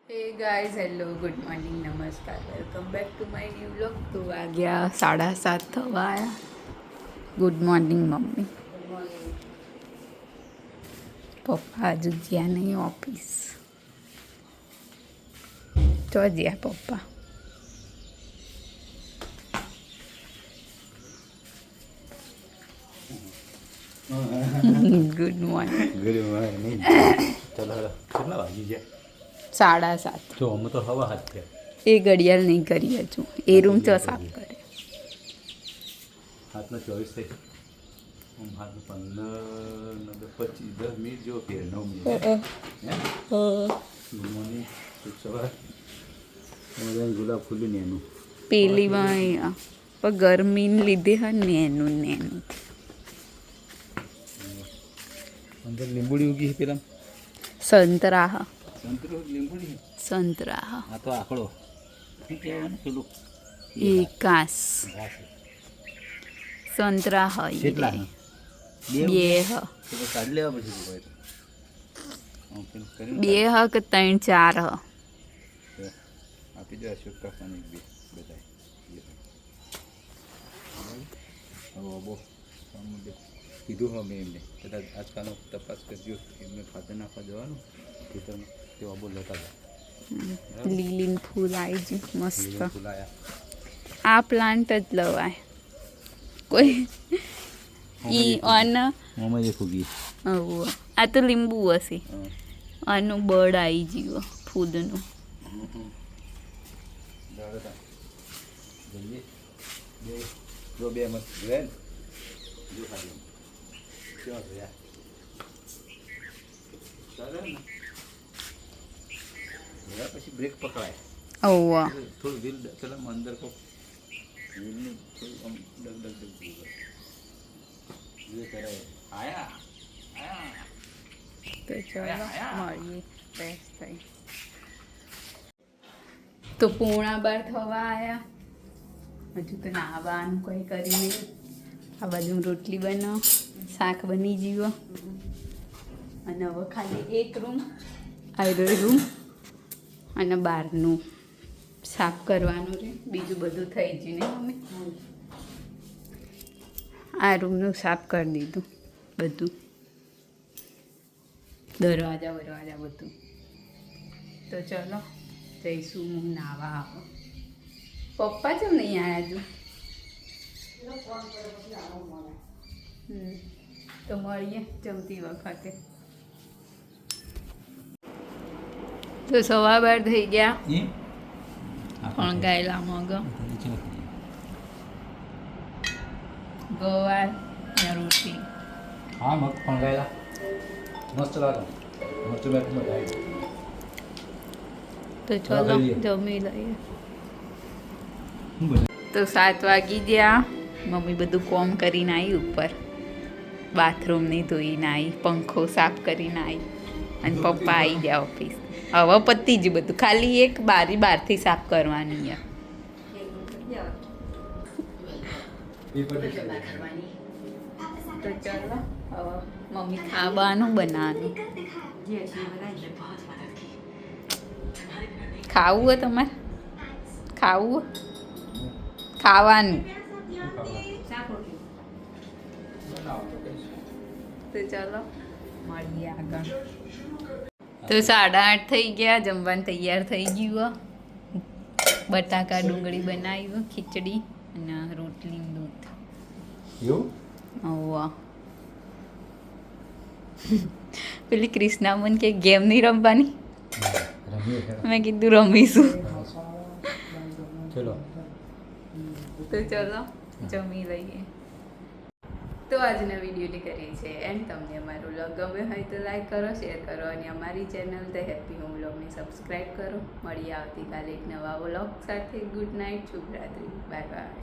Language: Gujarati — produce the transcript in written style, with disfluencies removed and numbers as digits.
હે ગાઈઝ હેલો ગુડ મોર્નિંગ નમસ્કાર welcome back to my new vlog. તો વાગ્યા 7:30 થવા આવ્યા. ગુડ મોર્નિંગ મમ્મી. પપ્પા હજુ ગયા નહીં ઓફિસ. તો ગયા પપ્પા. Good morning. Good morning. ચલો કેટલા વાગી ગયા? 7:30. જો અમે તો હવા હાથ થયા. એ ઘડિયાળ નહીં કરી હજુ. એ રૂમ તો સાફ કરે. હાથના 24 થઈ. આમ હાથનું 15 25 10 મિનિટ જેવો ફેર 9 મિનિટ. Good morning. શુભ સવાર. ગુલાબ ફૂલ્યું ને એનું પેલી માં પણ ગરમીને લીધે હે ને એનું અંદર લીંબુડી ઉગી છે પેલા સંતરા હા સંતરો લીંબુડી સંતરા હા આ તો આકડો શું કહેવાનું પેલું એકાસ સંતરા હોય કેટલા બે હ કાઢી લેવા પછી બે હ કે 3 4 હ આપી દો અશોક કાકાને એક બે બધા બહુ કીધું હા મેં એમને કદાચ આજકાલનો તપાસ કરજો એમને ખાતર નાખવા જવાનું ખેતરમાં તે અબો લેતા હતા. લીલીન ફૂલ આવી ગયું મસ્ત. ફૂલાયા આ પ્લાન્ટ જ લવાય કોઈ ઈ અન મોમાં એક ઉગી આ તો લીંબુ હશે. આનું બળ આવી ગયું ફૂલનું. જઈએ જો બે મસ્ત જોયા ને જો ખાલી ક્યાં જોયા ચાલે ને જોયા પછી બ્રેક પકડાય ઓવા થોડું દિલ પેલા અંદર કો દિલનું થોડું આમ ડગ ડગ ડગ જે કરાય આયા આયા તો ચાલો મળીએ ફ્રેશ થઈ. તો 11:30 થવા આવ્યા. હજુ તો નાવાનું કંઈ કરી નહીં. આ બાજુ રોટલી બનાવ શાક બની જીવો અને હવે ખાલી એક રૂમ આયરો રૂમ અને બહારનું સાફ કરવાનું છે. બીજું બધું થઈ ગયું ને મમ્મી. આ રૂમનું સાફ કરી દીધું બધું દરવાજા બરવાજા બધું. તો ચલો જઈશું હું નાવા આવો. પપ્પા કેમ નહીં આવ્યા હજુ? તો મળીએ જમતી વખતે. તો 12:15 થઈ ગયા. પણ ગાયેલા મગ ગવાર ને રોટી. હા મગ પણ ગયેલા મસ્ત લાગે મરચું બેઠું મજા તો ચલો જમી લઈએ. આવી. તો 7 વાગી ગયા. મમ્મી બધું કોમ કરીને આવી ઉપર. બાથરૂમની ધોઈને આવી, પંખો સાફ કરીને આવી અને પપ્પા આવી ગયા ઓફિસ. હવે પતી જ બધું, ખાલી એક બારી બહારથી સાફ કરવાની છે. તો ચાલો હવે મમ્મી ખાવાનું બનાવવાનું. ખાવું હોય તમારે? ખાવું ખાવાનું તો ચાલો મળીએ આગળ. તો 8:30 થઈ ગયા. જમવાનું તૈયાર થઈ ગયું. બટાકા ડુંગળી બનાવ્યું, ખીચડી અને રોટલી દૂધ. ઓવા પેલી ક્રિષ્ના મને કે ગેમ નહીં રમવાની. મેં કીધું રમીશું. ચલો તો ચલો જમી લઈએ. તો આજના વિડીયોની કરીએ છે એન્ડ. તમને અમારો વ્લોગ ગમે હોય તો લાઈક કરો, શેર કરો અને અમારી ચેનલ ધ હેપી હોમ વ્લોગને સબસ્ક્રાઈબ કરો. મળીએ આવતીકાલે એક નવા વ્લોગ સાથે. ગુડ નાઇટ, શુભરાત્રી, બાય બાય.